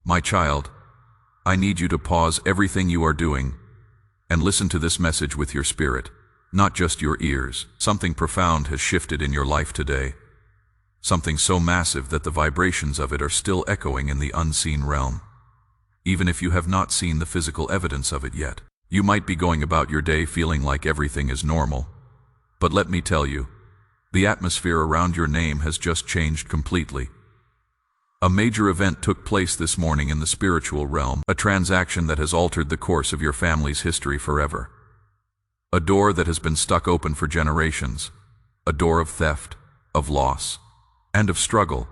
My child, I need you to pause everything you are doing and listen to this message with your spirit, not just your ears. Something profound has shifted in your life today. Something so massive that the vibrations of it are still echoing in the unseen realm. Even if you have not seen the physical evidence of it yet, you might be going about your day feeling like everything is normal. But let me tell you, the atmosphere around your name has just changed completely. A major event took place this morning in the spiritual realm, a transaction that has altered the course of your family's history forever. A door that has been stuck open for generations, a door of theft, of loss, and of struggle,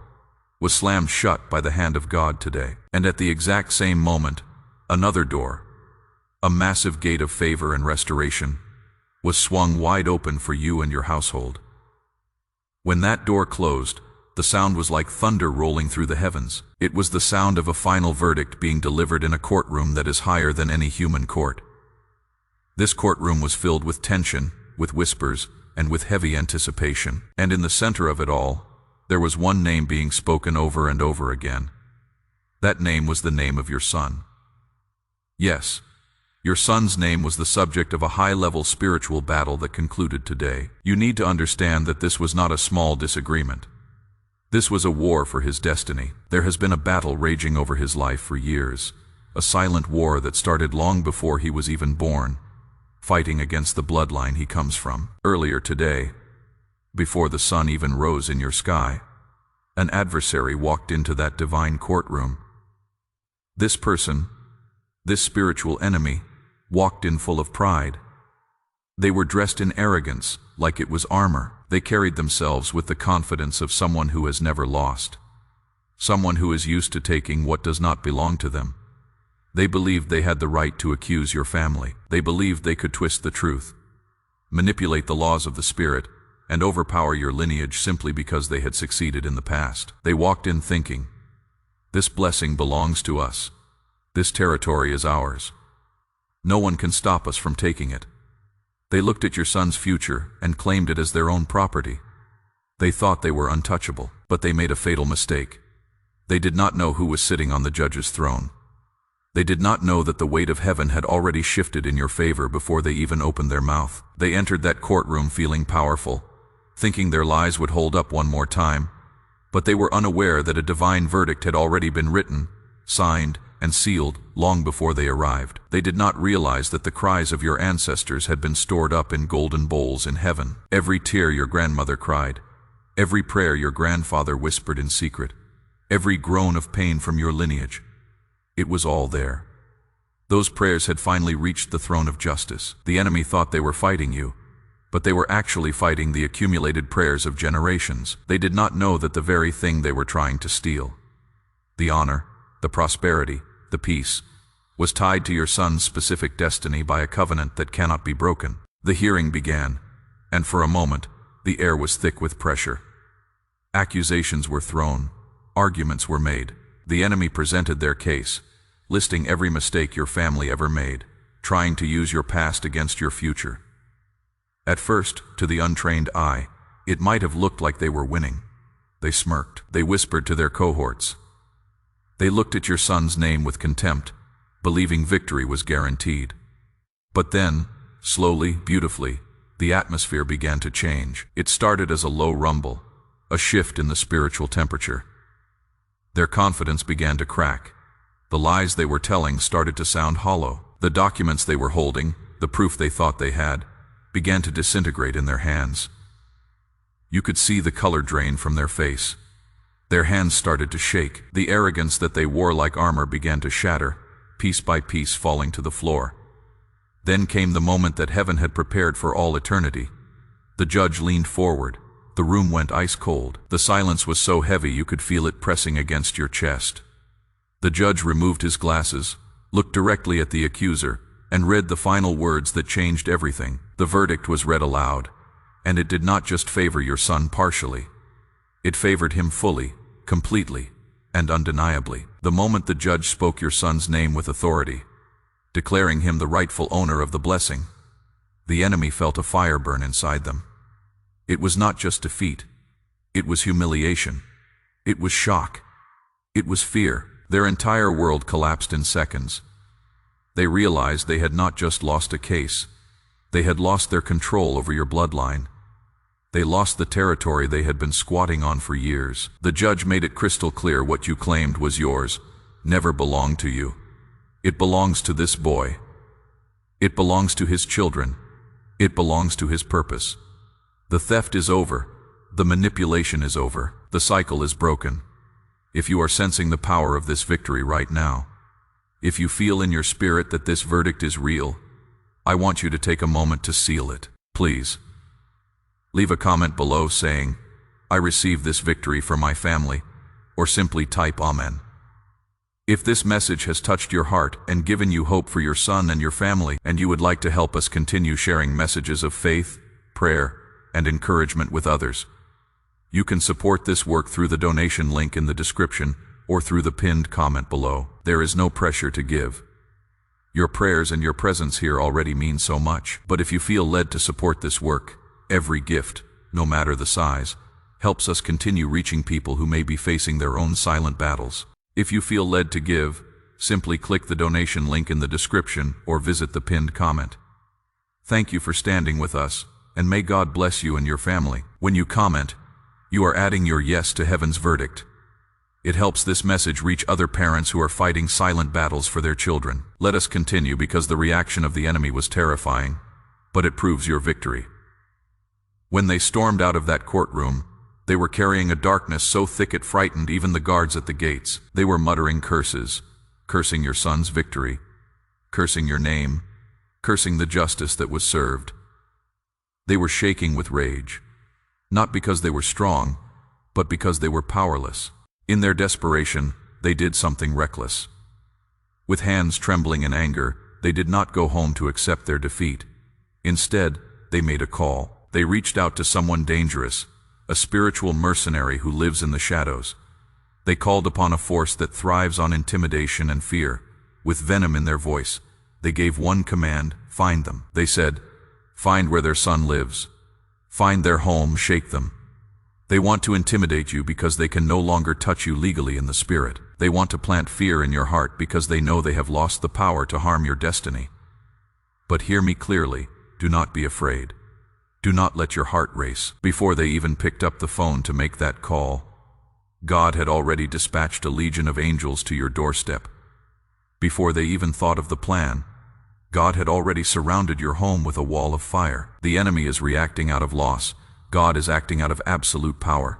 was slammed shut by the hand of God today. And at the exact same moment, another door, a massive gate of favor and restoration, was swung wide open for you and your household. When that door closed, the sound was like thunder rolling through the heavens. It was the sound of a final verdict being delivered in a courtroom that is higher than any human court. This courtroom was filled with tension, with whispers, and with heavy anticipation. And in the center of it all, there was one name being spoken over and over again. That name was the name of your son. Yes, your son's name was the subject of a high-level spiritual battle that concluded today. You need to understand that this was not a small disagreement. This was a war for his destiny. There has been a battle raging over his life for years, a silent war that started long before he was even born, fighting against the bloodline he comes from. Earlier today, before the sun even rose in your sky, an adversary walked into that divine courtroom. This person, this spiritual enemy, walked in full of pride. They were dressed in arrogance, like it was armor. They carried themselves with the confidence of someone who has never lost, someone who is used to taking what does not belong to them. They believed they had the right to accuse your family. They believed they could twist the truth, manipulate the laws of the spirit, and overpower your lineage simply because they had succeeded in the past. They walked in thinking, this blessing belongs to us. This territory is ours. No one can stop us from taking it. They looked at your son's future and claimed it as their own property. They thought they were untouchable, but they made a fatal mistake. They did not know who was sitting on the judge's throne. They did not know that the weight of heaven had already shifted in your favor before they even opened their mouth. They entered that courtroom feeling powerful, thinking their lies would hold up one more time, but they were unaware that a divine verdict had already been written, signed, and sealed long before they arrived. They did not realize that the cries of your ancestors had been stored up in golden bowls in heaven. Every tear your grandmother cried, every prayer your grandfather whispered in secret, every groan of pain from your lineage, it was all there. Those prayers had finally reached the throne of justice. The enemy thought they were fighting you, but they were actually fighting the accumulated prayers of generations. They did not know that the very thing they were trying to steal, the honor, the prosperity, the peace, was tied to your son's specific destiny by a covenant that cannot be broken. The hearing began, and for a moment, the air was thick with pressure. Accusations were thrown, arguments were made. The enemy presented their case, listing every mistake your family ever made, trying to use your past against your future. At first, to the untrained eye, it might have looked like they were winning. They smirked. They whispered to their cohorts. They looked at your son's name with contempt, believing victory was guaranteed. But then, slowly, beautifully, the atmosphere began to change. It started as a low rumble, a shift in the spiritual temperature. Their confidence began to crack. The lies they were telling started to sound hollow. The documents they were holding, the proof they thought they had, began to disintegrate in their hands. You could see the color drain from their face. Their hands started to shake. The arrogance that they wore like armor began to shatter, piece by piece falling to the floor. Then came the moment that heaven had prepared for all eternity. The judge leaned forward. The room went ice cold. The silence was so heavy you could feel it pressing against your chest. The judge removed his glasses, looked directly at the accuser, and read the final words that changed everything. The verdict was read aloud, and it did not just favor your son partially. It favored him fully, completely, and undeniably. The moment the judge spoke your son's name with authority, declaring him the rightful owner of the blessing, the enemy felt a fire burn inside them. It was not just defeat. It was humiliation. It was shock. It was fear. Their entire world collapsed in seconds. They realized they had not just lost a case. They had lost their control over your bloodline. They lost the territory they had been squatting on for years. The judge made it crystal clear what you claimed was yours never belonged to you. It belongs to this boy. It belongs to his children. It belongs to his purpose. The theft is over. The manipulation is over. The cycle is broken. If you are sensing the power of this victory right now, if you feel in your spirit that this verdict is real, I want you to take a moment to seal it. Please, leave a comment below saying, "I receive this victory for my family," or simply type Amen. If this message has touched your heart and given you hope for your son and your family, and you would like to help us continue sharing messages of faith, prayer, and encouragement with others, you can support this work through the donation link in the description or through the pinned comment below. There is no pressure to give. Your prayers and your presence here already mean so much. But if you feel led to support this work, every gift, no matter the size, helps us continue reaching people who may be facing their own silent battles. If you feel led to give, simply click the donation link in the description or visit the pinned comment. Thank you for standing with us, and may God bless you and your family. When you comment, you are adding your yes to heaven's verdict. It helps this message reach other parents who are fighting silent battles for their children. Let us continue, because the reaction of the enemy was terrifying, but it proves your victory. When they stormed out of that courtroom, they were carrying a darkness so thick it frightened even the guards at the gates. They were muttering curses, cursing your son's victory, cursing your name, cursing the justice that was served. They were shaking with rage, not because they were strong, but because they were powerless. In their desperation, they did something reckless. With hands trembling in anger, they did not go home to accept their defeat. Instead, they made a call. They reached out to someone dangerous, a spiritual mercenary who lives in the shadows. They called upon a force that thrives on intimidation and fear. With venom in their voice, they gave one command: find them. They said, "Find where their son lives. Find their home, shake them." They want to intimidate you because they can no longer touch you legally in the spirit. They want to plant fear in your heart because they know they have lost the power to harm your destiny. But hear me clearly, do not be afraid. Do not let your heart race. Before they even picked up the phone to make that call, God had already dispatched a legion of angels to your doorstep. Before they even thought of the plan, God had already surrounded your home with a wall of fire. The enemy is reacting out of loss. God is acting out of absolute power.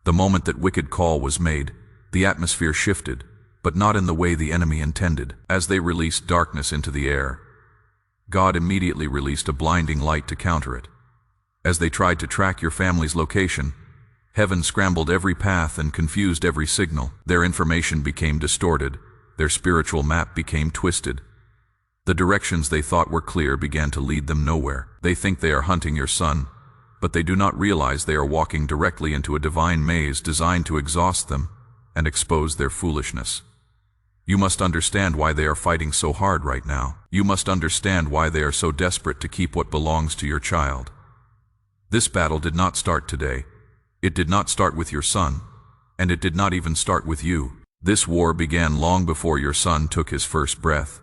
The moment that wicked call was made, the atmosphere shifted, but not in the way the enemy intended. As they released darkness into the air, God immediately released a blinding light to counter it. As they tried to track your family's location, heaven scrambled every path and confused every signal. Their information became distorted. Their spiritual map became twisted. The directions they thought were clear began to lead them nowhere. They think they are hunting your son, but they do not realize they are walking directly into a divine maze designed to exhaust them and expose their foolishness. You must understand why they are fighting so hard right now. You must understand why they are so desperate to keep what belongs to your child. This battle did not start today. It did not start with your son, and it did not even start with you. This war began long before your son took his first breath.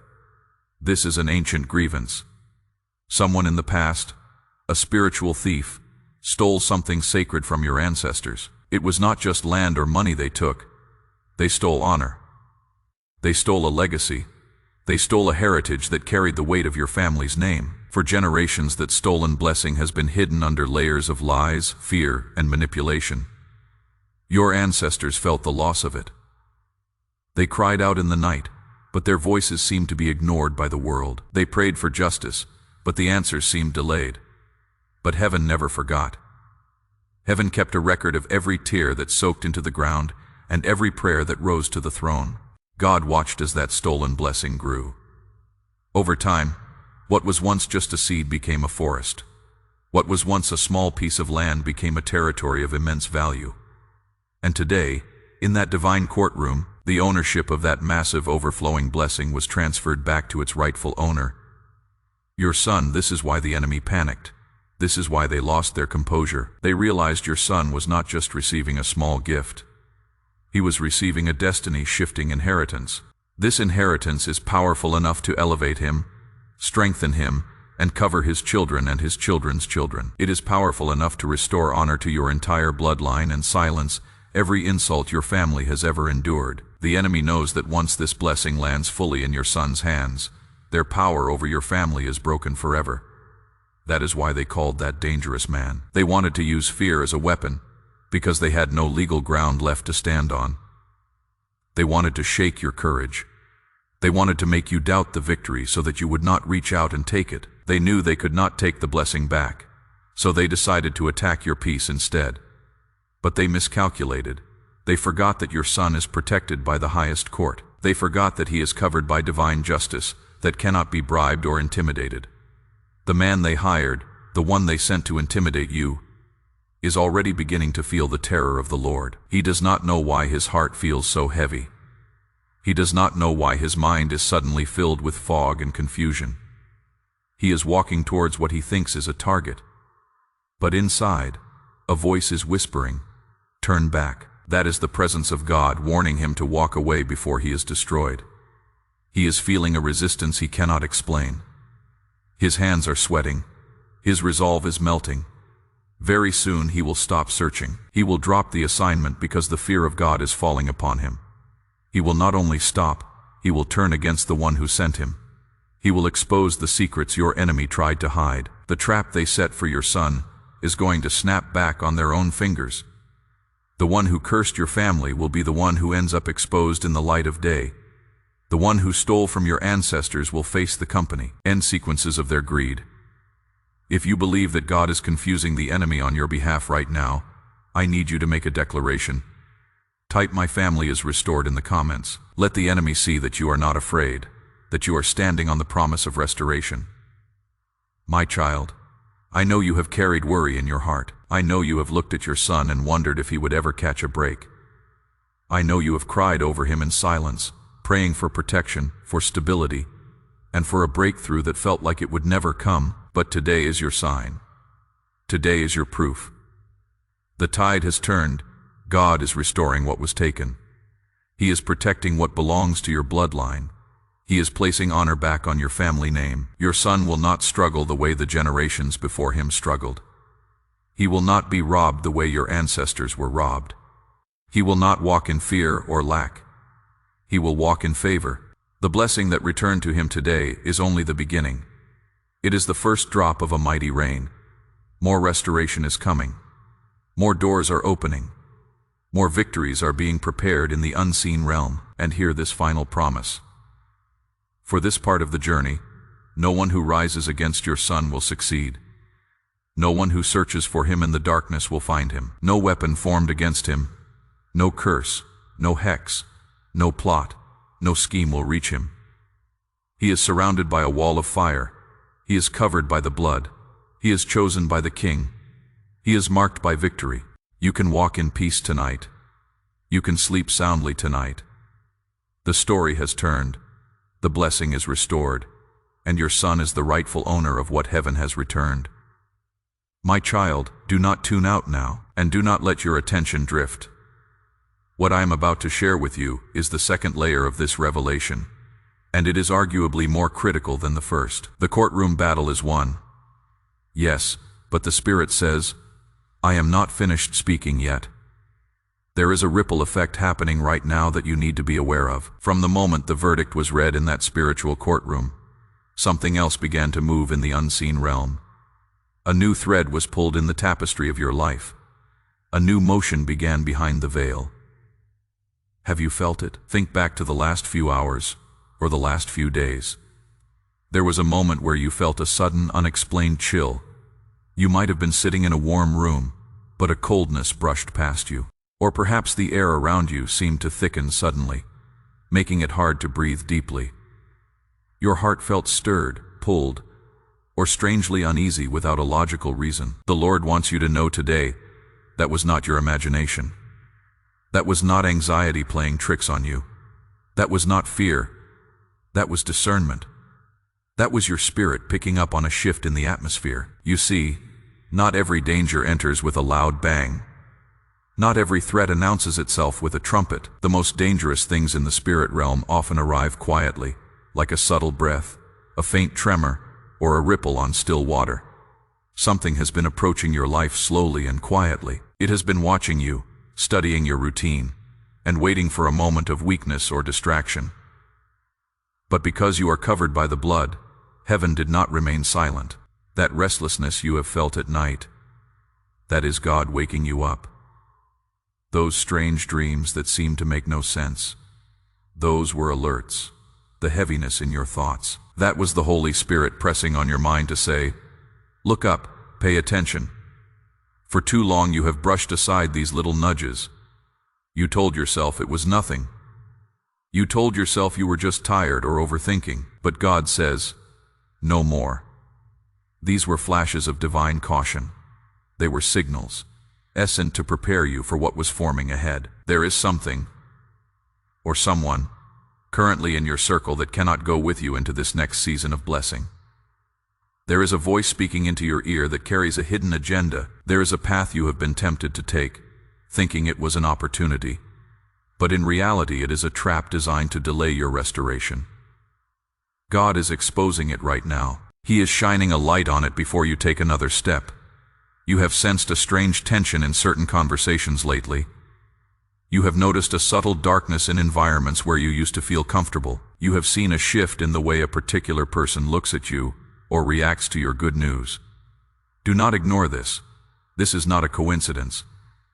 This is an ancient grievance. Someone in the past, a spiritual thief, stole something sacred from your ancestors. It was not just land or money they took. They stole honor. They stole a legacy. They stole a heritage that carried the weight of your family's name. For generations, that stolen blessing has been hidden under layers of lies, fear, and manipulation. Your ancestors felt the loss of it. They cried out in the night, but their voices seemed to be ignored by the world. They prayed for justice, but the answers seemed delayed. But heaven never forgot. Heaven kept a record of every tear that soaked into the ground and every prayer that rose to the throne. God watched as that stolen blessing grew. Over time, what was once just a seed became a forest. What was once a small piece of land became a territory of immense value. And today, in that divine courtroom, the ownership of that massive overflowing blessing was transferred back to its rightful owner. Your son. This is why the enemy panicked. This is why they lost their composure. They realized your son was not just receiving a small gift. He was receiving a destiny-shifting inheritance. This inheritance is powerful enough to elevate him, strengthen him, and cover his children and his children's children. It is powerful enough to restore honor to your entire bloodline and silence every insult your family has ever endured. The enemy knows that once this blessing lands fully in your son's hands, their power over your family is broken forever. That is why they called that dangerous man. They wanted to use fear as a weapon, because they had no legal ground left to stand on. They wanted to shake your courage. They wanted to make you doubt the victory so that you would not reach out and take it. They knew they could not take the blessing back, so they decided to attack your peace instead. But they miscalculated. They forgot that your son is protected by the highest court. They forgot that he is covered by divine justice that cannot be bribed or intimidated. The man they hired, the one they sent to intimidate you, is already beginning to feel the terror of the Lord. He does not know why his heart feels so heavy. He does not know why his mind is suddenly filled with fog and confusion. He is walking towards what he thinks is a target. But inside, a voice is whispering, "Turn back." That is the presence of God warning him to walk away before he is destroyed. He is feeling a resistance he cannot explain. His hands are sweating. His resolve is melting. Very soon he will stop searching. He will drop the assignment because the fear of God is falling upon him. He will not only stop, he will turn against the one who sent him. He will expose the secrets your enemy tried to hide. The trap they set for your son is going to snap back on their own fingers. The one who cursed your family will be the one who ends up exposed in the light of day. The one who stole from your ancestors will face the company. End sequences of their greed. If you believe that God is confusing the enemy on your behalf right now, I need you to make a declaration. Type "My family is restored" in the comments. Let the enemy see that you are not afraid, that you are standing on the promise of restoration. My child, I know you have carried worry in your heart. I know you have looked at your son and wondered if he would ever catch a break. I know you have cried over him in silence, praying for protection, for stability, and for a breakthrough that felt like it would never come. But today is your sign. Today is your proof. The tide has turned. God is restoring what was taken. He is protecting what belongs to your bloodline. He is placing honor back on your family name. Your son will not struggle the way the generations before him struggled. He will not be robbed the way your ancestors were robbed. He will not walk in fear or lack. He will walk in favor. The blessing that returned to him today is only the beginning. It is the first drop of a mighty rain. More restoration is coming. More doors are opening. More victories are being prepared in the unseen realm. And hear this final promise. For this part of the journey, no one who rises against your son will succeed. No one who searches for him in the darkness will find him. No weapon formed against him, no curse, no hex, no plot, no scheme will reach him. He is surrounded by a wall of fire. He is covered by the blood. He is chosen by the King. He is marked by victory. You can walk in peace tonight. You can sleep soundly tonight. The story has turned. The blessing is restored, and your son is the rightful owner of what heaven has returned. My child, do not tune out now, and do not let your attention drift. What I am about to share with you is the second layer of this revelation, and it is arguably more critical than the first. The courtroom battle is won. Yes, but the Spirit says, I am not finished speaking yet. There is a ripple effect happening right now that you need to be aware of. From the moment the verdict was read in that spiritual courtroom, something else began to move in the unseen realm. A new thread was pulled in the tapestry of your life. A new motion began behind the veil. Have you felt it? Think back to the last few hours, or the last few days. There was a moment where you felt a sudden, unexplained chill. You might have been sitting in a warm room, but a coldness brushed past you. Or perhaps the air around you seemed to thicken suddenly, making it hard to breathe deeply. Your heart felt stirred, pulled, or strangely uneasy without a logical reason. The Lord wants you to know today that was not your imagination. That was not anxiety playing tricks on you. That was not fear. That was discernment. That was your spirit picking up on a shift in the atmosphere. You see, not every danger enters with a loud bang. Not every threat announces itself with a trumpet. The most dangerous things in the spirit realm often arrive quietly, like a subtle breath, a faint tremor, or a ripple on still water. Something has been approaching your life slowly and quietly. It has been watching you, studying your routine, and waiting for a moment of weakness or distraction. But because you are covered by the blood, heaven did not remain silent. That restlessness you have felt at night, that is God waking you up. Those strange dreams that seem to make no sense, those were alerts. The heaviness in your thoughts, that was the Holy Spirit pressing on your mind to say, look up, pay attention. For too long you have brushed aside these little nudges. You told yourself it was nothing. You told yourself you were just tired or overthinking. But God says, no more. These were flashes of divine caution. They were signals, sent to prepare you for what was forming ahead. There is something, or someone, currently in your circle that cannot go with you into this next season of blessing. There is a voice speaking into your ear that carries a hidden agenda. There is a path you have been tempted to take, thinking it was an opportunity. But in reality, it is a trap designed to delay your restoration. God is exposing it right now. He is shining a light on it before you take another step. You have sensed a strange tension in certain conversations lately. You have noticed a subtle darkness in environments where you used to feel comfortable. You have seen a shift in the way a particular person looks at you or reacts to your good news. Do not ignore this. This is not a coincidence.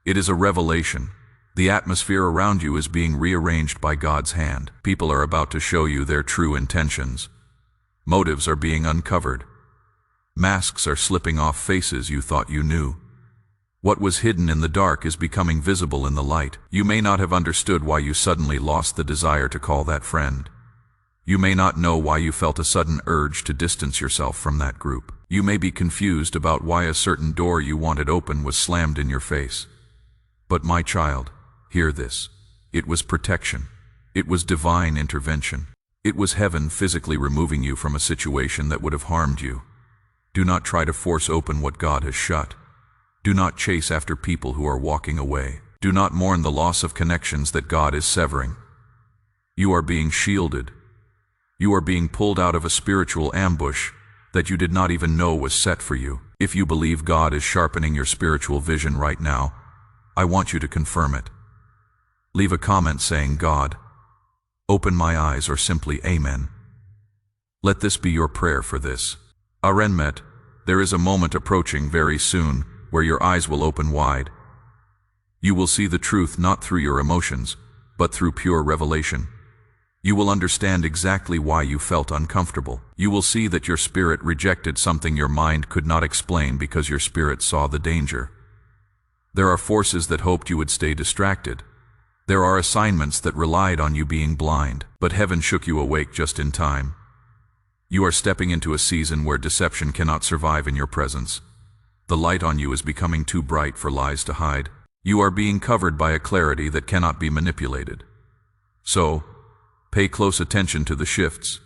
It is a revelation. The atmosphere around you is being rearranged by God's hand. People are about to show you their true intentions. Motives are being uncovered. Masks are slipping off faces you thought you knew. What was hidden in the dark is becoming visible in the light. You may not have understood why you suddenly lost the desire to call that friend. You may not know why you felt a sudden urge to distance yourself from that group. You may be confused about why a certain door you wanted open was slammed in your face. But my child, hear this. It was protection. It was divine intervention. It was heaven physically removing you from a situation that would have harmed you. Do not try to force open what God has shut. Do not chase after people who are walking away. Do not mourn the loss of connections that God is severing. You are being shielded. You are being pulled out of a spiritual ambush that you did not even know was set for you. If you believe God is sharpening your spiritual vision right now, I want you to confirm it. Leave a comment saying, God, open my eyes, or simply Amen. Let this be your prayer for this. Arenmet, there is a moment approaching very soon where your eyes will open wide. You will see the truth not through your emotions, but through pure revelation. You will understand exactly why you felt uncomfortable. You will see that your spirit rejected something your mind could not explain because your spirit saw the danger. There are forces that hoped you would stay distracted. There are assignments that relied on you being blind, but heaven shook you awake just in time. You are stepping into a season where deception cannot survive in your presence. The light on you is becoming too bright for lies to hide. You are being covered by a clarity that cannot be manipulated. So, pay close attention to the shifts.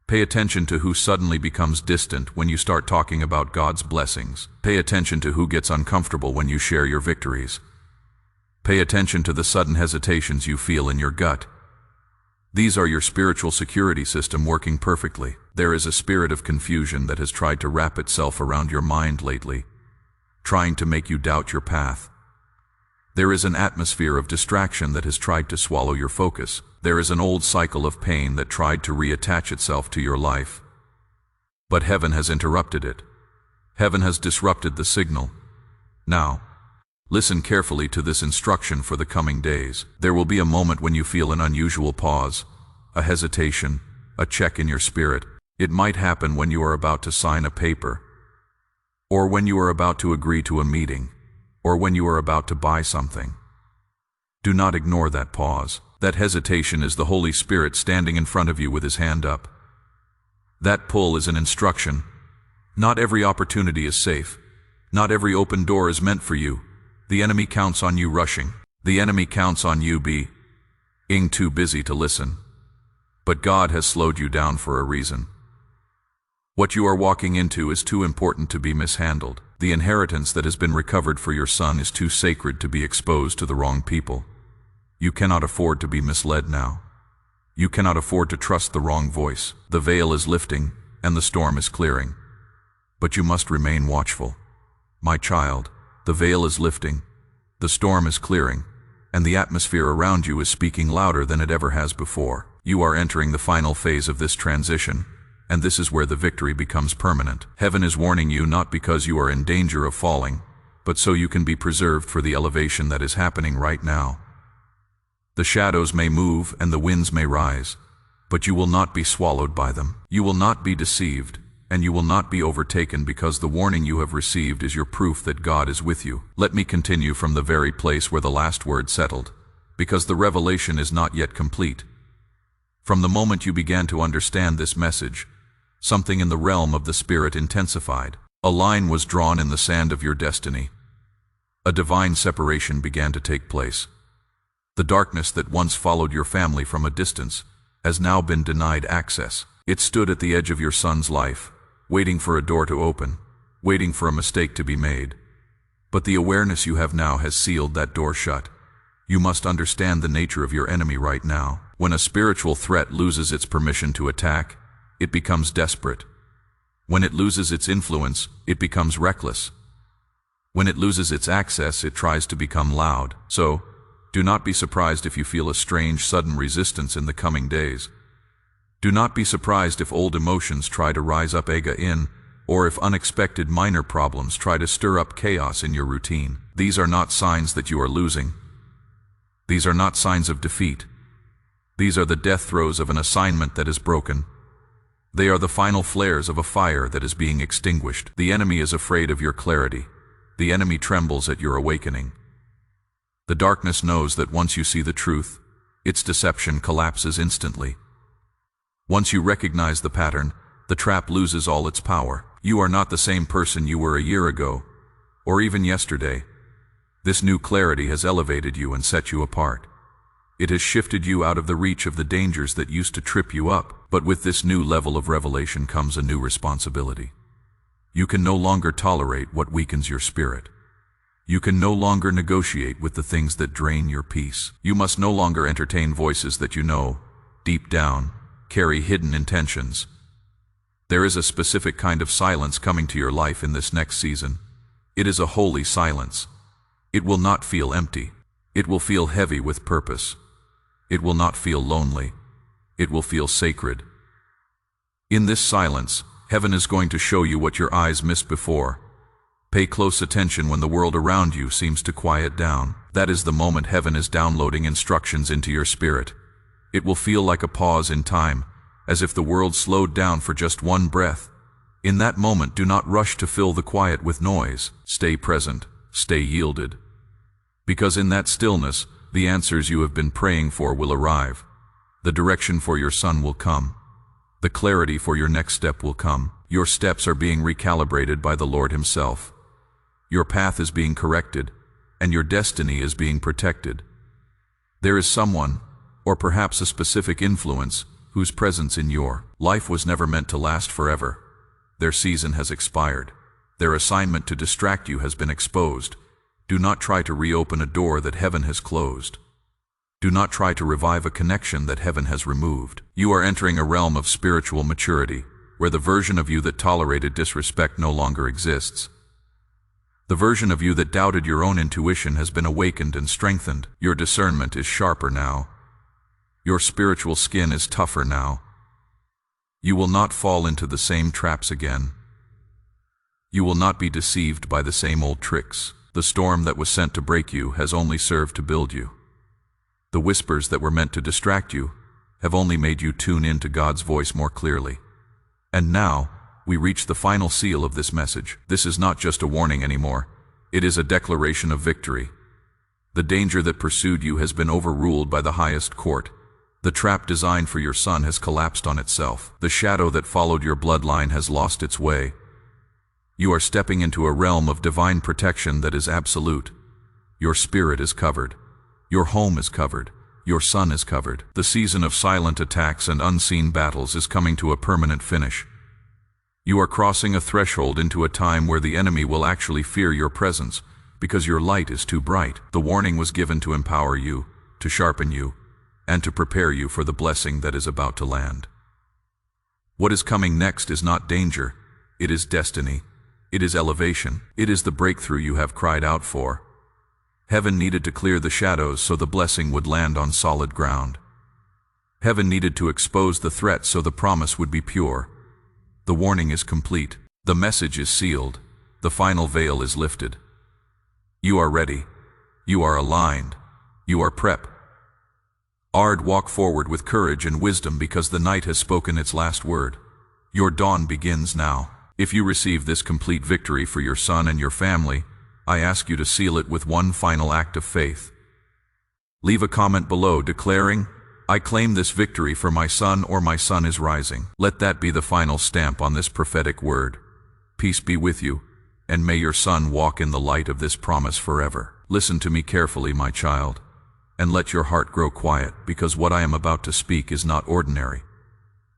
Pay attention to who suddenly becomes distant when you start talking about God's blessings. Pay attention to who gets uncomfortable when you share your victories. Pay attention to the sudden hesitations you feel in your gut. These are your spiritual security system working perfectly. There is a spirit of confusion that has tried to wrap itself around your mind lately, trying to make you doubt your path. There is an atmosphere of distraction that has tried to swallow your focus. There is an old cycle of pain that tried to reattach itself to your life. But heaven has interrupted it. Heaven has disrupted the signal. Now, listen carefully to this instruction for the coming days. There will be a moment when you feel an unusual pause, a hesitation, a check in your spirit. It might happen when you are about to sign a paper, or when you are about to agree to a meeting, or when you are about to buy something. Do not ignore that pause. That hesitation is the Holy Spirit standing in front of you with his hand up. That pull is an instruction. Not every opportunity is safe. Not every open door is meant for you. The enemy counts on you rushing. The enemy counts on you being too busy to listen. But God has slowed you down for a reason. What you are walking into is too important to be mishandled. The inheritance that has been recovered for your son is too sacred to be exposed to the wrong people. You cannot afford to be misled now. You cannot afford to trust the wrong voice. The veil is lifting, and the storm is clearing. But you must remain watchful. My child, the veil is lifting, the storm is clearing, and the atmosphere around you is speaking louder than it ever has before. You are entering the final phase of this transition, and this is where the victory becomes permanent. Heaven is warning you not because you are in danger of falling, but so you can be preserved for the elevation that is happening right now. The shadows may move and the winds may rise, but you will not be swallowed by them. You will not be deceived, and you will not be overtaken, because the warning you have received is your proof that God is with you. Let me continue from the very place where the last word settled, because the revelation is not yet complete. From the moment you began to understand this message, something in the realm of the Spirit intensified. A line was drawn in the sand of your destiny. A divine separation began to take place. The darkness that once followed your family from a distance has now been denied access. It stood at the edge of your son's life, waiting for a door to open, waiting for a mistake to be made. But the awareness you have now has sealed that door shut. You must understand the nature of your enemy right now. When a spiritual threat loses its permission to attack, it becomes desperate. When it loses its influence, it becomes reckless. When it loses its access, it tries to become loud. So, do not be surprised if you feel a strange, sudden resistance in the coming days. Do not be surprised if old emotions try to rise up again, or if unexpected minor problems try to stir up chaos in your routine. These are not signs that you are losing. These are not signs of defeat. These are the death throes of an assignment that is broken. They are the final flares of a fire that is being extinguished. The enemy is afraid of your clarity. The enemy trembles at your awakening. The darkness knows that once you see the truth, its deception collapses instantly. Once you recognize the pattern, the trap loses all its power. You are not the same person you were a year ago, or even yesterday. This new clarity has elevated you and set you apart. It has shifted you out of the reach of the dangers that used to trip you up. But with this new level of revelation comes a new responsibility. You can no longer tolerate what weakens your spirit. You can no longer negotiate with the things that drain your peace. You must no longer entertain voices that you know, deep down, carry hidden intentions. There is a specific kind of silence coming to your life in this next season. It is a holy silence. It will not feel empty. It will feel heavy with purpose. It will not feel lonely. It will feel sacred. In this silence, heaven is going to show you what your eyes missed before. Pay close attention when the world around you seems to quiet down. That is the moment heaven is downloading instructions into your spirit. It will feel like a pause in time, as if the world slowed down for just one breath. In that moment, do not rush to fill the quiet with noise. Stay present, stay yielded. Because in that stillness, the answers you have been praying for will arrive. The direction for your son will come. The clarity for your next step will come. Your steps are being recalibrated by the Lord Himself. Your path is being corrected, and your destiny is being protected. There is someone, or perhaps a specific influence, whose presence in your life was never meant to last forever. Their season has expired. Their assignment to distract you has been exposed. Do not try to reopen a door that heaven has closed. Do not try to revive a connection that heaven has removed. You are entering a realm of spiritual maturity, where the version of you that tolerated disrespect no longer exists. The version of you that doubted your own intuition has been awakened and strengthened. Your discernment is sharper now. Your spiritual skin is tougher now. You will not fall into the same traps again. You will not be deceived by the same old tricks. The storm that was sent to break you has only served to build you. The whispers that were meant to distract you have only made you tune in to God's voice more clearly. And now, we reach the final seal of this message. This is not just a warning anymore. It is a declaration of victory. The danger that pursued you has been overruled by the highest court. The trap designed for your son has collapsed on itself. The shadow that followed your bloodline has lost its way. You are stepping into a realm of divine protection that is absolute. Your spirit is covered. Your home is covered. Your son is covered. The season of silent attacks and unseen battles is coming to a permanent finish. You are crossing a threshold into a time where the enemy will actually fear your presence, because your light is too bright. The warning was given to empower you, to sharpen you, and to prepare you for the blessing that is about to land. What is coming next is not danger, it is destiny, it is elevation, it is the breakthrough you have cried out for. Heaven needed to clear the shadows so the blessing would land on solid ground. Heaven needed to expose the threat so the promise would be pure. The warning is complete, the message is sealed, the final veil is lifted. You are ready, you are aligned, you are prepped. Walk forward with courage and wisdom because the night has spoken its last word. Your dawn begins now. If you receive this complete victory for your son and your family, I ask you to seal it with one final act of faith. Leave a comment below declaring, "I claim this victory for my son," or "My son is rising." Let that be the final stamp on this prophetic word. Peace be with you, and may your son walk in the light of this promise forever. Listen to me carefully, my child, and let your heart grow quiet, because what I am about to speak is not ordinary.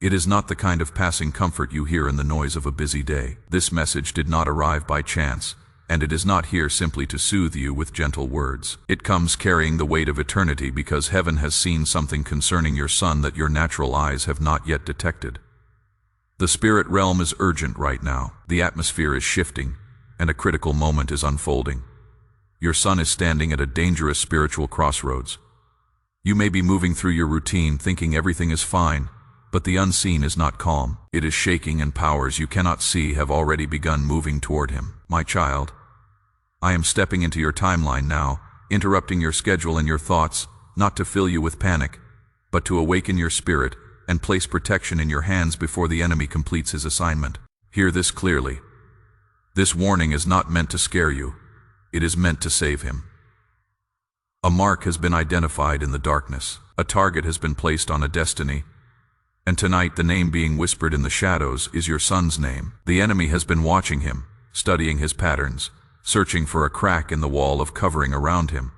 It is not the kind of passing comfort you hear in the noise of a busy day. This message did not arrive by chance, and it is not here simply to soothe you with gentle words. It comes carrying the weight of eternity because heaven has seen something concerning your son that your natural eyes have not yet detected. The spirit realm is urgent right now. The atmosphere is shifting, and a critical moment is unfolding. Your son is standing at a dangerous spiritual crossroads. You may be moving through your routine thinking everything is fine, but the unseen is not calm. It is shaking, and powers you cannot see have already begun moving toward him. My child, I am stepping into your timeline now, interrupting your schedule and your thoughts, not to fill you with panic, but to awaken your spirit and place protection in your hands before the enemy completes his assignment. Hear this clearly. This warning is not meant to scare you. It is meant to save him. A mark has been identified in the darkness. A target has been placed on a destiny. And tonight, the name being whispered in the shadows is your son's name. The enemy has been watching him, studying his patterns, searching for a crack in the wall of covering around him,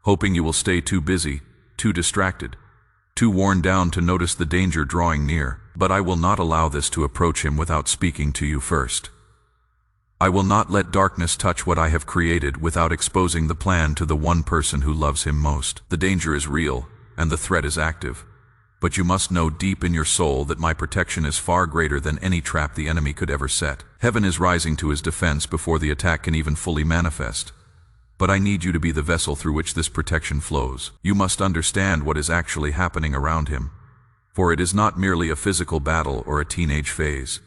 hoping you will stay too busy, too distracted, too worn down to notice the danger drawing near. But I will not allow this to approach him without speaking to you first. I will not let darkness touch what I have created without exposing the plan to the one person who loves him most. The danger is real, and the threat is active. But you must know deep in your soul that my protection is far greater than any trap the enemy could ever set. Heaven is rising to his defense before the attack can even fully manifest. But I need you to be the vessel through which this protection flows. You must understand what is actually happening around him, for it is not merely a physical battle or a teenage phase.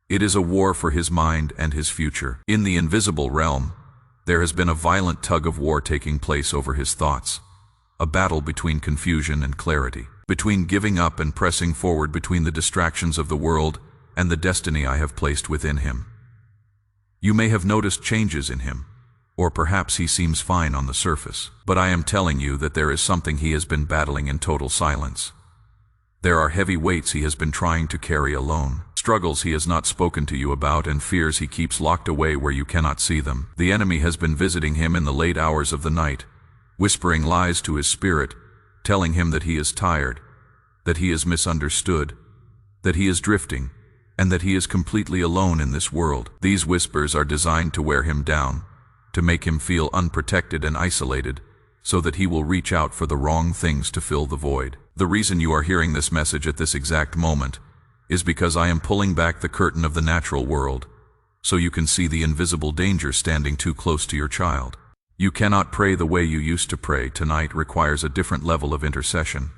It is a war for his mind and his future. In the invisible realm, there has been a violent tug-of-war taking place over his thoughts, a battle between confusion and clarity, between giving up and pressing forward, between the distractions of the world and the destiny I have placed within him. You may have noticed changes in him, or perhaps he seems fine on the surface, but I am telling you that there is something he has been battling in total silence. There are heavy weights he has been trying to carry alone, struggles he has not spoken to you about, and fears he keeps locked away where you cannot see them. The enemy has been visiting him in the late hours of the night, whispering lies to his spirit, telling him that he is tired, that he is misunderstood, that he is drifting, and that he is completely alone in this world. These whispers are designed to wear him down, to make him feel unprotected and isolated, so that he will reach out for the wrong things to fill the void. The reason you are hearing this message at this exact moment is because I am pulling back the curtain of the natural world, so you can see the invisible danger standing too close to your child. You cannot pray the way you used to pray. Tonight requires a different level of intercession,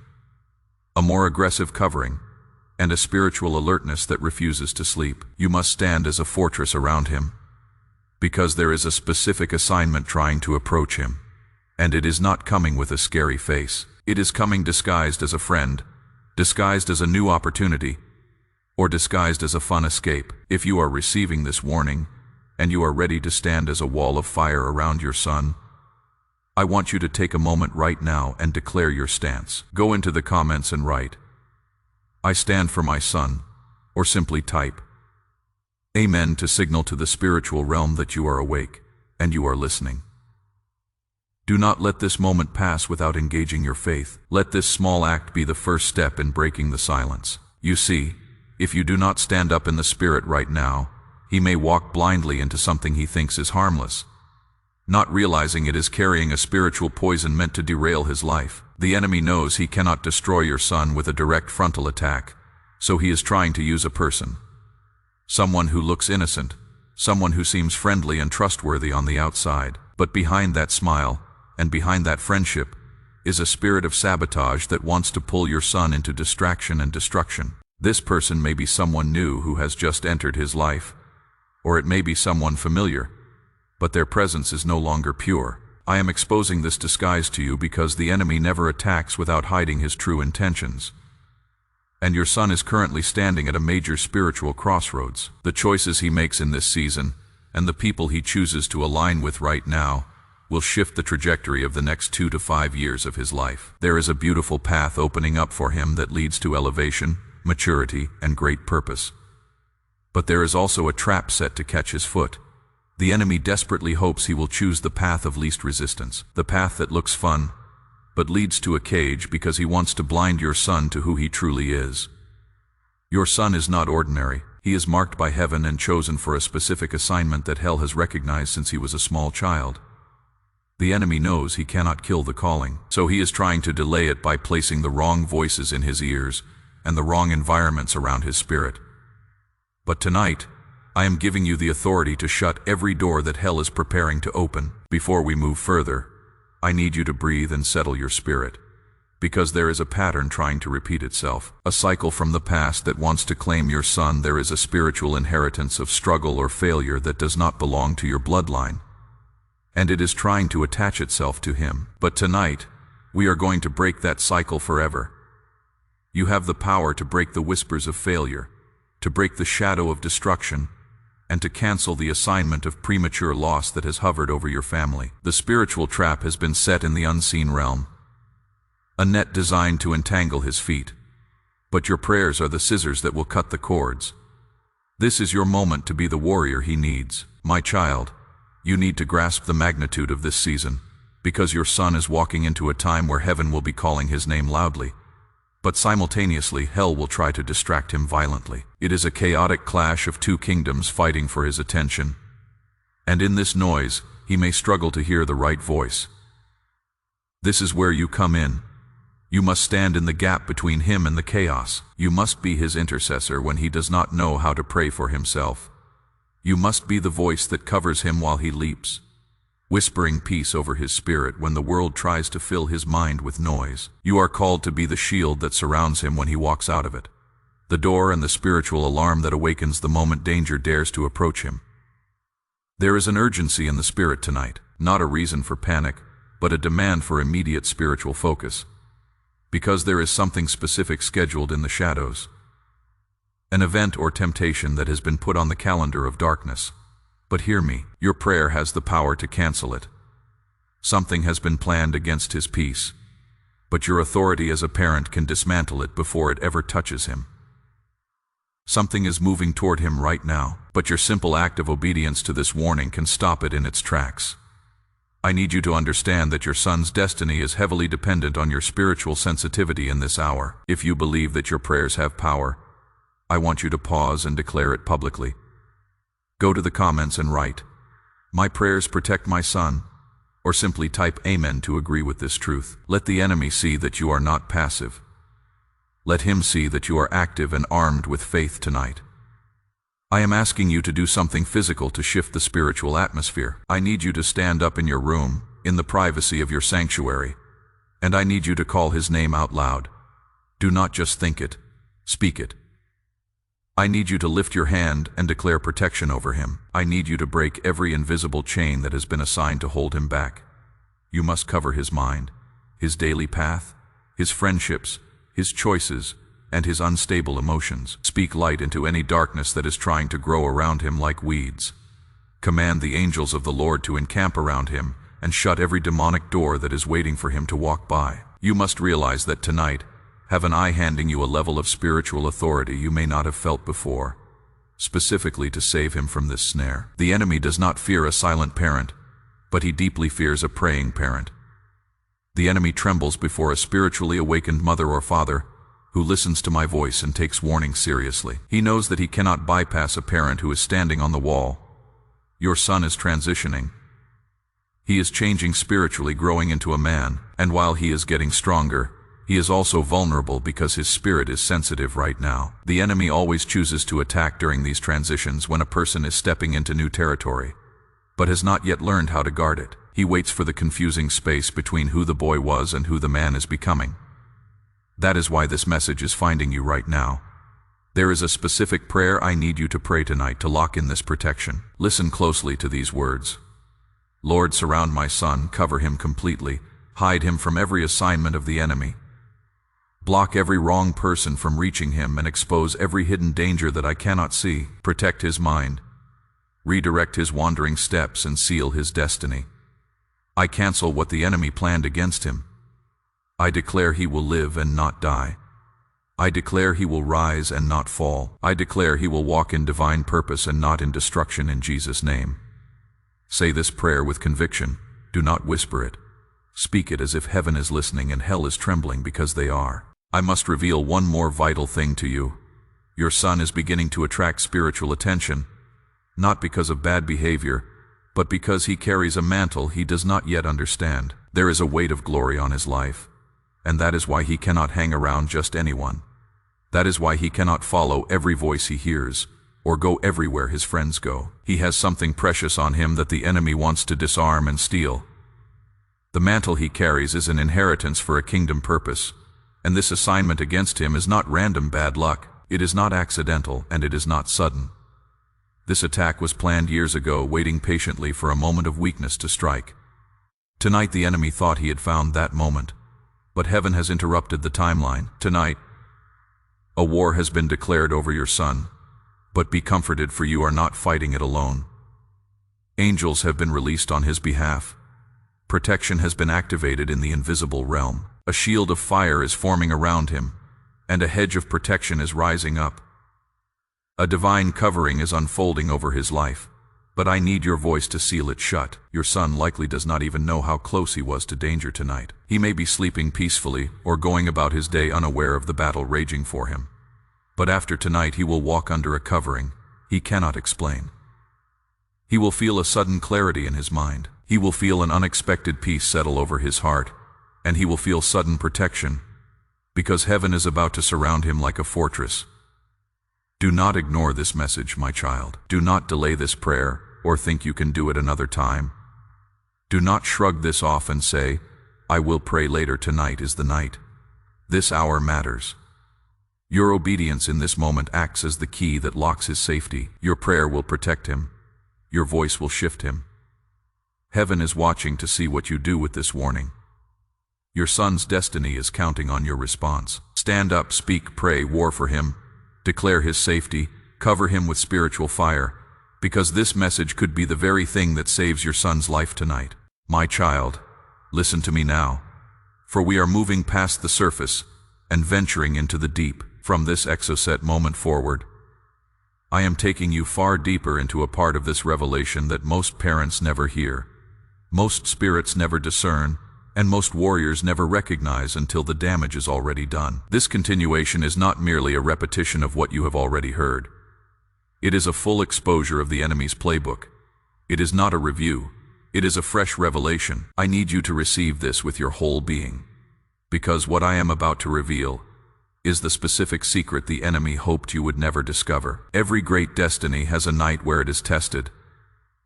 a more aggressive covering, and a spiritual alertness that refuses to sleep. You must stand as a fortress around him, because there is a specific assignment trying to approach him, and it is not coming with a scary face. It is coming disguised as a friend, disguised as a new opportunity, or disguised as a fun escape. If you are receiving this warning, and you are ready to stand as a wall of fire around your son, I want you to take a moment right now and declare your stance. Go into the comments and write, "I stand for my son," or simply type, "Amen," to signal to the spiritual realm that you are awake and you are listening. Do not let this moment pass without engaging your faith. Let this small act be the first step in breaking the silence. You see, If you do not stand up in the Spirit right now, he may walk blindly into something he thinks is harmless, not realizing it is carrying a spiritual poison meant to derail his life. The enemy knows he cannot destroy your son with a direct frontal attack, so he is trying to use a person. Someone who looks innocent, someone who seems friendly and trustworthy on the outside, but behind that smile, and behind that friendship, is a spirit of sabotage that wants to pull your son into distraction and destruction. This person may be someone new who has just entered his life, or it may be someone familiar, but their presence is no longer pure. I am exposing this disguise to you because the enemy never attacks without hiding his true intentions. And your son is currently standing at a major spiritual crossroads. The choices he makes in this season, and the people he chooses to align with right now, will shift the trajectory of the next 2 to 5 years of his life. There is a beautiful path opening up for him that leads to elevation, maturity, and great purpose. But there is also a trap set to catch his foot. The enemy desperately hopes he will choose the path of least resistance, the path that looks fun, but leads to a cage because he wants to blind your son to who he truly is. Your son is not ordinary. He is marked by heaven and chosen for a specific assignment that hell has recognized since he was a small child. The enemy knows he cannot kill the calling, so he is trying to delay it by placing the wrong voices in his ears and the wrong environments around his spirit. But tonight, I am giving you the authority to shut every door that hell is preparing to open. Before we move further, I need you to breathe and settle your spirit, because there is a pattern trying to repeat itself, a cycle from the past that wants to claim your son. There is a spiritual inheritance of struggle or failure that does not belong to your bloodline, and it is trying to attach itself to him. But tonight, we are going to break that cycle forever. You have the power to break the whispers of failure, to break the shadow of destruction, and to cancel the assignment of premature loss that has hovered over your family. The spiritual trap has been set in the unseen realm, a net designed to entangle his feet. But your prayers are the scissors that will cut the cords. This is your moment to be the warrior he needs. My child, you need to grasp the magnitude of this season, because your son is walking into a time where heaven will be calling his name loudly, but simultaneously hell will try to distract him violently. It is a chaotic clash of two kingdoms fighting for his attention, and in this noise, he may struggle to hear the right voice. This is where you come in. You must stand in the gap between him and the chaos. You must be his intercessor when he does not know how to pray for himself. You must be the voice that covers him while he leaps, whispering peace over his spirit when the world tries to fill his mind with noise. You are called to be the shield that surrounds him when he walks out of it, the door and the spiritual alarm that awakens the moment danger dares to approach him. There is an urgency in the spirit tonight, not a reason for panic, but a demand for immediate spiritual focus, because there is something specific scheduled in the shadows, an event or temptation that has been put on the calendar of darkness. But hear me, your prayer has the power to cancel it. Something has been planned against his peace, but your authority as a parent can dismantle it before it ever touches him. Something is moving toward him right now, but your simple act of obedience to this warning can stop it in its tracks. I need you to understand that your son's destiny is heavily dependent on your spiritual sensitivity in this hour. If you believe that your prayers have power, I want you to pause and declare it publicly. Go to the comments and write, "My prayers protect my son," or simply type "Amen" to agree with this truth. Let the enemy see that you are not passive. Let him see that you are active and armed with faith tonight. I am asking you to do something physical to shift the spiritual atmosphere. I need you to stand up in your room, in the privacy of your sanctuary, and I need you to call his name out loud. Do not just think it, speak it. I need you to lift your hand and declare protection over him. I need you to break every invisible chain that has been assigned to hold him back. You must cover his mind, his daily path, his friendships, his choices, and his unstable emotions. Speak light into any darkness that is trying to grow around him like weeds. Command the angels of the Lord to encamp around him and shut every demonic door that is waiting for him to walk by. You must realize that tonight, have an eye handing you a level of spiritual authority you may not have felt before, specifically to save him from this snare. The enemy does not fear a silent parent, but he deeply fears a praying parent. The enemy trembles before a spiritually awakened mother or father who listens to my voice and takes warning seriously. He knows that he cannot bypass a parent who is standing on the wall. Your son is transitioning. He is changing spiritually, growing into a man, and while he is getting stronger, he is also vulnerable because his spirit is sensitive right now. The enemy always chooses to attack during these transitions when a person is stepping into new territory, but has not yet learned how to guard it. He waits for the confusing space between who the boy was and who the man is becoming. That is why this message is finding you right now. There is a specific prayer I need you to pray tonight to lock in this protection. Listen closely to these words. Lord, surround my son, cover him completely, hide him from every assignment of the enemy. Block every wrong person from reaching him and expose every hidden danger that I cannot see. Protect his mind. Redirect his wandering steps and seal his destiny. I cancel what the enemy planned against him. I declare he will live and not die. I declare he will rise and not fall. I declare he will walk in divine purpose and not in destruction in Jesus' name. Say this prayer with conviction. Do not whisper it. Speak it as if heaven is listening and hell is trembling because they are. I must reveal one more vital thing to you. Your son is beginning to attract spiritual attention, not because of bad behavior, but because he carries a mantle he does not yet understand. There is a weight of glory on his life, and that is why he cannot hang around just anyone. That is why he cannot follow every voice he hears, or go everywhere his friends go. He has something precious on him that the enemy wants to disarm and steal. The mantle he carries is an inheritance for a kingdom purpose, and this assignment against him is not random bad luck, it is not accidental, and it is not sudden. This attack was planned years ago, waiting patiently for a moment of weakness to strike. Tonight the enemy thought he had found that moment, but heaven has interrupted the timeline. Tonight, a war has been declared over your son, but be comforted, for you are not fighting it alone. Angels have been released on his behalf. Protection has been activated in the invisible realm. A shield of fire is forming around him, and a hedge of protection is rising up. A divine covering is unfolding over his life, but I need your voice to seal it shut. Your son likely does not even know how close he was to danger tonight. He may be sleeping peacefully or going about his day unaware of the battle raging for him. But after tonight he will walk under a covering he cannot explain. He will feel a sudden clarity in his mind. He will feel an unexpected peace settle over his heart, and he will feel sudden protection, because heaven is about to surround him like a fortress. Do not ignore this message, my child. Do not delay this prayer or think you can do it another time. Do not shrug this off and say, I will pray later. Tonight is the night. This hour matters. Your obedience in this moment acts as the key that locks his safety. Your prayer will protect him. Your voice will shift him. Heaven is watching to see what you do with this warning. Your son's destiny is counting on your response. Stand up, speak, pray, war for him. Declare his safety, cover him with spiritual fire, because this message could be the very thing that saves your son's life tonight. My child, listen to me now, for we are moving past the surface and venturing into the deep. From this exocet moment forward, I am taking you far deeper into a part of this revelation that most parents never hear, most spirits never discern, and most warriors never recognize until the damage is already done. This continuation is not merely a repetition of what you have already heard. It is a full exposure of the enemy's playbook. It is not a review. It is a fresh revelation. I need you to receive this with your whole being, because what I am about to reveal is the specific secret the enemy hoped you would never discover. Every great destiny has a night where it is tested,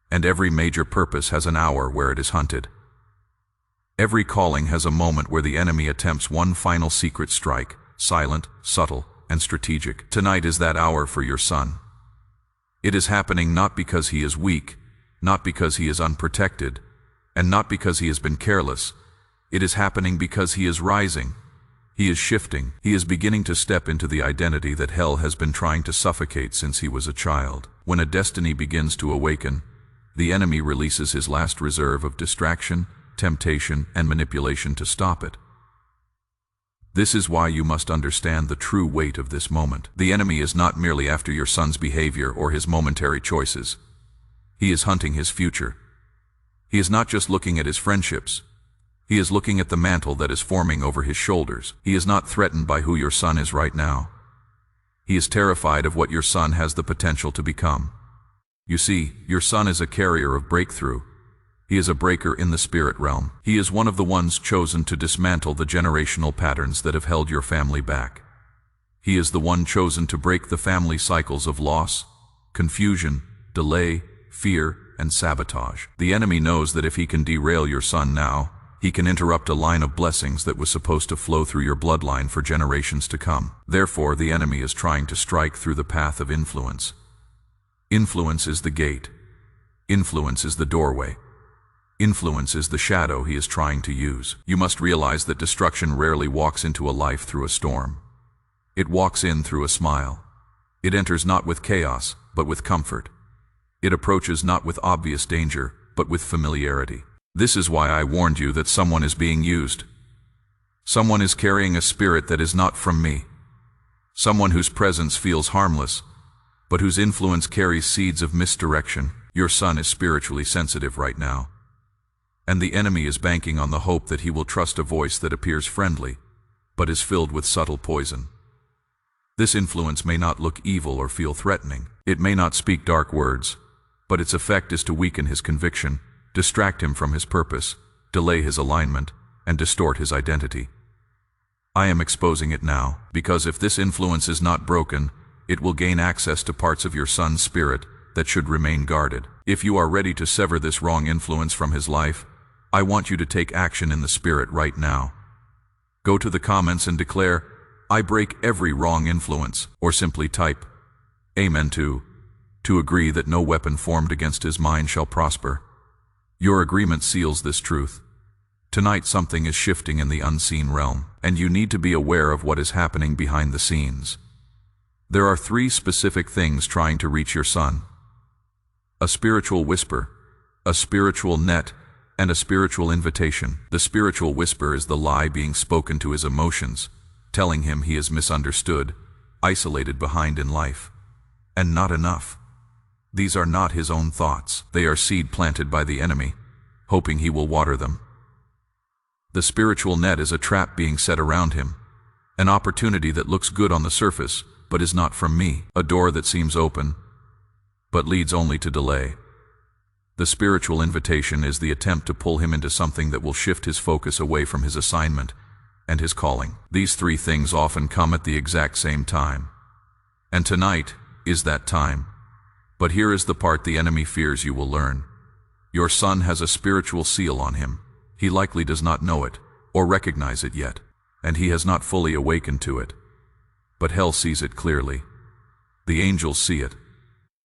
and every major purpose has an hour where it is hunted. Every calling has a moment where the enemy attempts one final secret strike, silent, subtle, and strategic. Tonight is that hour for your son. It is happening not because he is weak, not because he is unprotected, and not because he has been careless. It is happening because he is rising. He is shifting. He is beginning to step into the identity that hell has been trying to suffocate since he was a child. When a destiny begins to awaken, the enemy releases his last reserve of distraction, temptation, and manipulation to stop it. This is why you must understand the true weight of this moment. The enemy is not merely after your son's behavior or his momentary choices. He is hunting his future. He is not just looking at his friendships. He is looking at the mantle that is forming over his shoulders. He is not threatened by who your son is right now. He is terrified of what your son has the potential to become. You see, your son is a carrier of breakthrough. He is a breaker in the spirit realm. He is one of the ones chosen to dismantle the generational patterns that have held your family back. He is the one chosen to break the family cycles of loss, confusion, delay, fear, and sabotage. The enemy knows that if he can derail your son now, he can interrupt a line of blessings that was supposed to flow through your bloodline for generations to come. Therefore, the enemy is trying to strike through the path of influence. Influence is the gate. Influence is the doorway. Influence is the shadow he is trying to use. You must realize that destruction rarely walks into a life through a storm. It walks in through a smile. It enters not with chaos, but with comfort. It approaches not with obvious danger, but with familiarity. This is why I warned you that someone is being used. Someone is carrying a spirit that is not from me. Someone whose presence feels harmless, but whose influence carries seeds of misdirection. Your son is spiritually sensitive right now. And the enemy is banking on the hope that he will trust a voice that appears friendly, but is filled with subtle poison. This influence may not look evil or feel threatening. It may not speak dark words, but its effect is to weaken his conviction, distract him from his purpose, delay his alignment, and distort his identity. I am exposing it now, because if this influence is not broken, it will gain access to parts of your son's spirit that should remain guarded. If you are ready to sever this wrong influence from his life, I want you to take action in the spirit right now. Go to the comments and declare, "I break every wrong influence," or simply type, "Amen" to agree that no weapon formed against his mind shall prosper. Your agreement seals this truth. Tonight something is shifting in the unseen realm, and you need to be aware of what is happening behind the scenes. There are 3 specific things trying to reach your son: a spiritual whisper, a spiritual net, and a spiritual invitation. The spiritual whisper is the lie being spoken to his emotions, telling him he is misunderstood, isolated behind in life, and not enough. These are not his own thoughts. They are seed planted by the enemy, hoping he will water them. The spiritual net is a trap being set around him, an opportunity that looks good on the surface, but is not from me, a door that seems open, but leads only to delay. The spiritual invitation is the attempt to pull him into something that will shift his focus away from his assignment and his calling. These 3 things often come at the exact same time. And tonight is that time. But here is the part the enemy fears you will learn. Your son has a spiritual seal on him. He likely does not know it, or recognize it yet, and he has not fully awakened to it. But hell sees it clearly. The angels see it.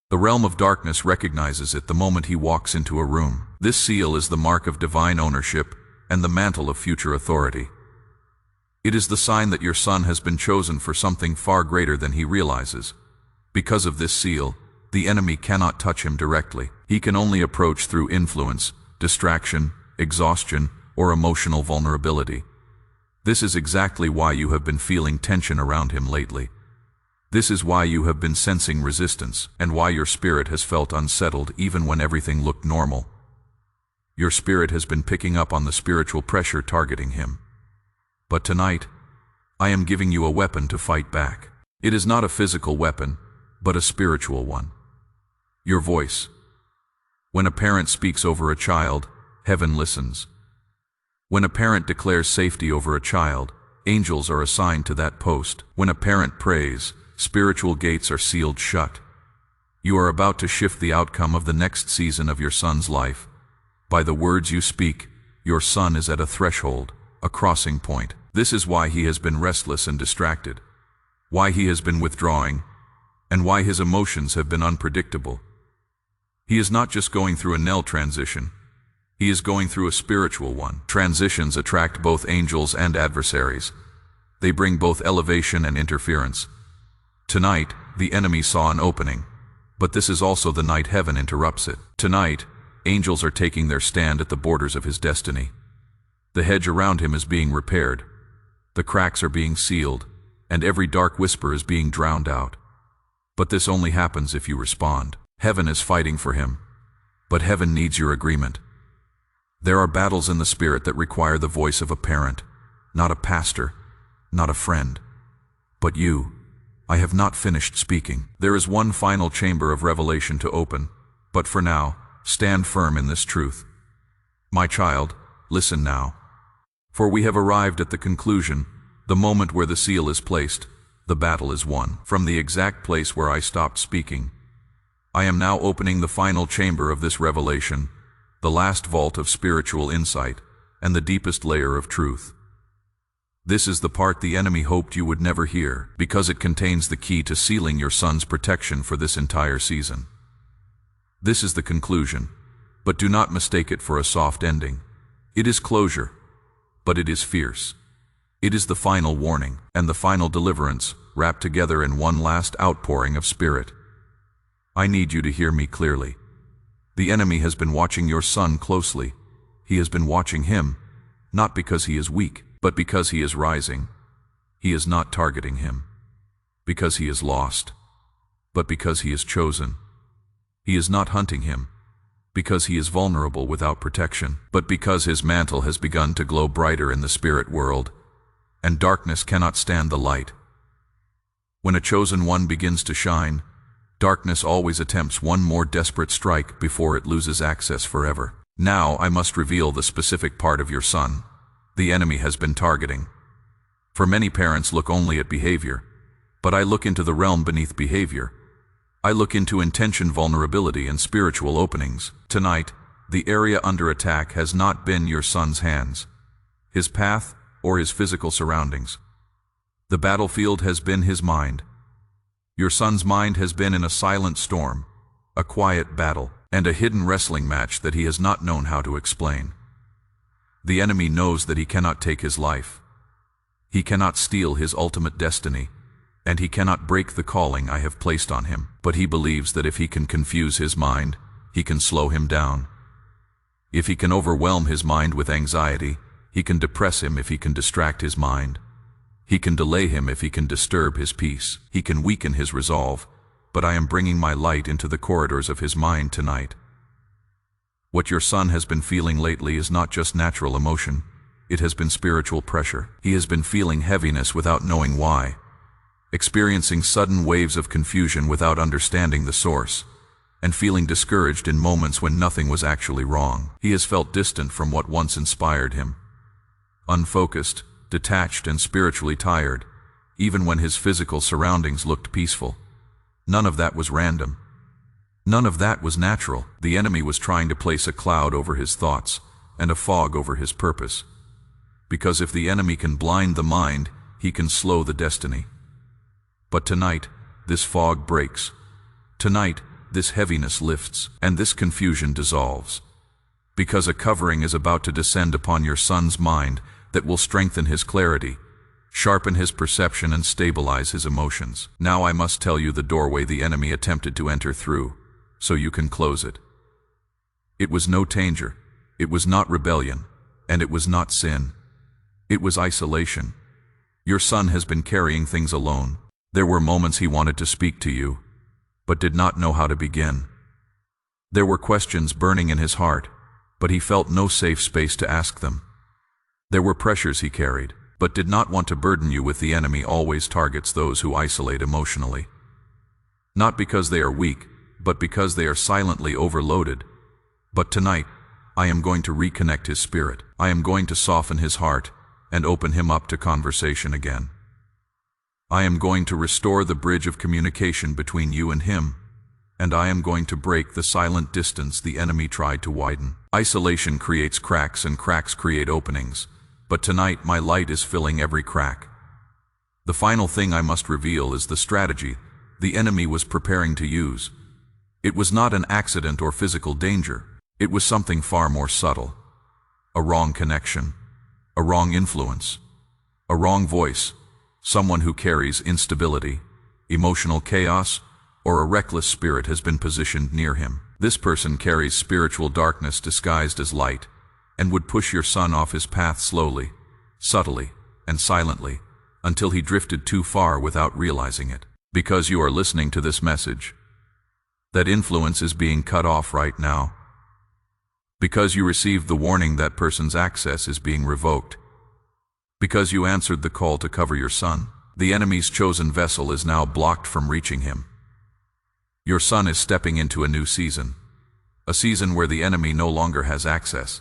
The realm of darkness recognizes it the moment he walks into a room. This seal is the mark of divine ownership and the mantle of future authority. It is the sign that your son has been chosen for something far greater than he realizes. Because of this seal, the enemy cannot touch him directly. He can only approach through influence, distraction, exhaustion, or emotional vulnerability. This is exactly why you have been feeling tension around him lately. This is why you have been sensing resistance, and why your spirit has felt unsettled even when everything looked normal. Your spirit has been picking up on the spiritual pressure targeting him. But tonight, I am giving you a weapon to fight back. It is not a physical weapon, but a spiritual one. Your voice. When a parent speaks over a child, heaven listens. When a parent declares safety over a child, angels are assigned to that post. When a parent prays, spiritual gates are sealed shut. You are about to shift the outcome of the next season of your son's life. By the words you speak, your son is at a threshold, a crossing point. This is why he has been restless and distracted, why he has been withdrawing, and why his emotions have been unpredictable. He is not just going through a Nell transition. He is going through a spiritual one. Transitions attract both angels and adversaries. They bring both elevation and interference. Tonight, the enemy saw an opening, but this is also the night heaven interrupts it. Tonight, angels are taking their stand at the borders of his destiny. The hedge around him is being repaired. The cracks are being sealed, and every dark whisper is being drowned out. But this only happens if you respond. Heaven is fighting for him, but heaven needs your agreement. There are battles in the spirit that require the voice of a parent, not a pastor, not a friend. But you, I have not finished speaking. There is one final chamber of revelation to open, but for now, stand firm in this truth. My child, listen now. For we have arrived at the conclusion, the moment where the seal is placed, the battle is won. From the exact place where I stopped speaking, I am now opening the final chamber of this revelation, the last vault of spiritual insight, and the deepest layer of truth. This is the part the enemy hoped you would never hear, because it contains the key to sealing your son's protection for this entire season. This is the conclusion, but do not mistake it for a soft ending. It is closure, but it is fierce. It is the final warning and the final deliverance, wrapped together in one last outpouring of spirit. I need you to hear me clearly. The enemy has been watching your son closely. He has been watching him, not because he is weak, but because he is rising. He is not targeting him because he is lost, but because he is chosen. He is not hunting him because he is vulnerable without protection, but because his mantle has begun to glow brighter in the spirit world, and darkness cannot stand the light. When a chosen one begins to shine, darkness always attempts one more desperate strike before it loses access forever. Now I must reveal the specific part of your son the enemy has been targeting. For many parents look only at behavior, but I look into the realm beneath behavior. I look into intention, vulnerability, and spiritual openings. Tonight, the area under attack has not been your son's hands, his path, or his physical surroundings. The battlefield has been his mind. Your son's mind has been in a silent storm, a quiet battle, and a hidden wrestling match that he has not known how to explain. The enemy knows that he cannot take his life. He cannot steal his ultimate destiny, and he cannot break the calling I have placed on him. But he believes that if he can confuse his mind, he can slow him down. If he can overwhelm his mind with anxiety, he can depress him if he can distract his mind. He can delay him if he can disturb his peace. He can weaken his resolve, but I am bringing my light into the corridors of his mind tonight. What your son has been feeling lately is not just natural emotion, it has been spiritual pressure. He has been feeling heaviness without knowing why, experiencing sudden waves of confusion without understanding the source, and feeling discouraged in moments when nothing was actually wrong. He has felt distant from what once inspired him, unfocused, detached, and spiritually tired, even when his physical surroundings looked peaceful. None of that was random. None of that was natural. The enemy was trying to place a cloud over his thoughts and a fog over his purpose. Because if the enemy can blind the mind, he can slow the destiny. But tonight, this fog breaks. Tonight, this heaviness lifts, and this confusion dissolves. Because a covering is about to descend upon your son's mind that will strengthen his clarity, sharpen his perception, and stabilize his emotions. Now I must tell you the doorway the enemy attempted to enter through, so you can close it. It was no danger, it was not rebellion, and it was not sin. It was isolation. Your son has been carrying things alone. There were moments he wanted to speak to you, but did not know how to begin. There were questions burning in his heart, but he felt no safe space to ask them. There were pressures he carried, but did not want to burden you with. The enemy always targets those who isolate emotionally. Not because they are weak, but because they are silently overloaded. But tonight, I am going to reconnect his spirit. I am going to soften his heart and open him up to conversation again. I am going to restore the bridge of communication between you and him, and I am going to break the silent distance the enemy tried to widen. Isolation creates cracks, and cracks create openings. But tonight my light is filling every crack. The final thing I must reveal is the strategy the enemy was preparing to use. It was not an accident or physical danger. It was something far more subtle. A wrong connection, a wrong influence, a wrong voice, someone who carries instability, emotional chaos, or a reckless spirit has been positioned near him. This person carries spiritual darkness disguised as light, and would push your son off his path slowly, subtly, and silently, until he drifted too far without realizing it. Because you are listening to this message, that influence is being cut off right now. Because you received the warning that person's access is being revoked. Because you answered the call to cover your son. The enemy's chosen vessel is now blocked from reaching him. Your son is stepping into a new season. A season where the enemy no longer has access.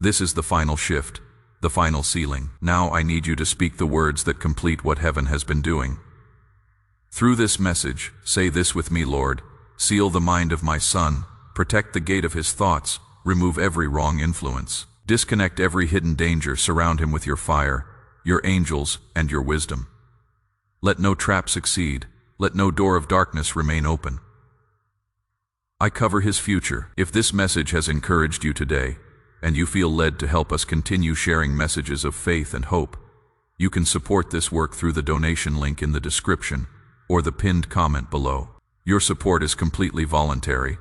This is the final shift, the final sealing. Now I need you to speak the words that complete what heaven has been doing. Through this message, say this with me, Lord. Seal the mind of my son, protect the gate of his thoughts, remove every wrong influence. Disconnect every hidden danger, surround him with your fire, your angels, and your wisdom. Let no trap succeed, let no door of darkness remain open. I cover his future. If this message has encouraged you today, and you feel led to help us continue sharing messages of faith and hope, you can support this work through the donation link in the description or the pinned comment below. Your support is completely voluntary,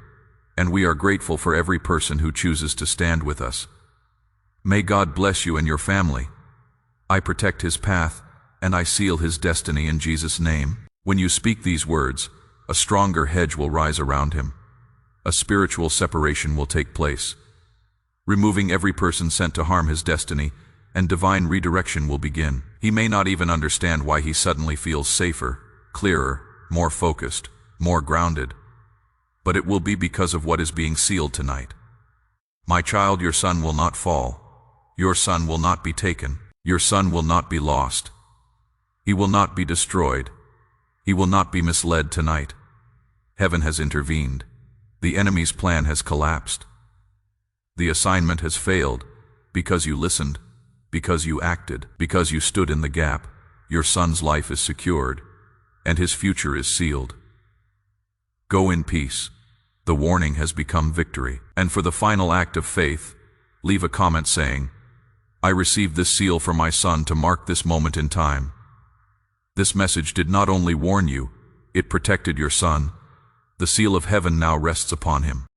and we are grateful for every person who chooses to stand with us. May God bless you and your family. I protect his path, and I seal his destiny in Jesus' name. When you speak these words, a stronger hedge will rise around him. A spiritual separation will take place, removing every person sent to harm his destiny, and divine redirection will begin. He may not even understand why he suddenly feels safer, clearer, more focused, more grounded. But it will be because of what is being sealed tonight. My child, your son will not fall. Your son will not be taken. Your son will not be lost. He will not be destroyed. He will not be misled tonight. Heaven has intervened. The enemy's plan has collapsed. The assignment has failed because you listened, because you acted, because you stood in the gap. Your son's life is secured, and his future is sealed. Go in peace. The warning has become victory. And for the final act of faith, leave a comment saying, I received this seal for my son to mark this moment in time. This message did not only warn you, it protected your son. The seal of heaven now rests upon him.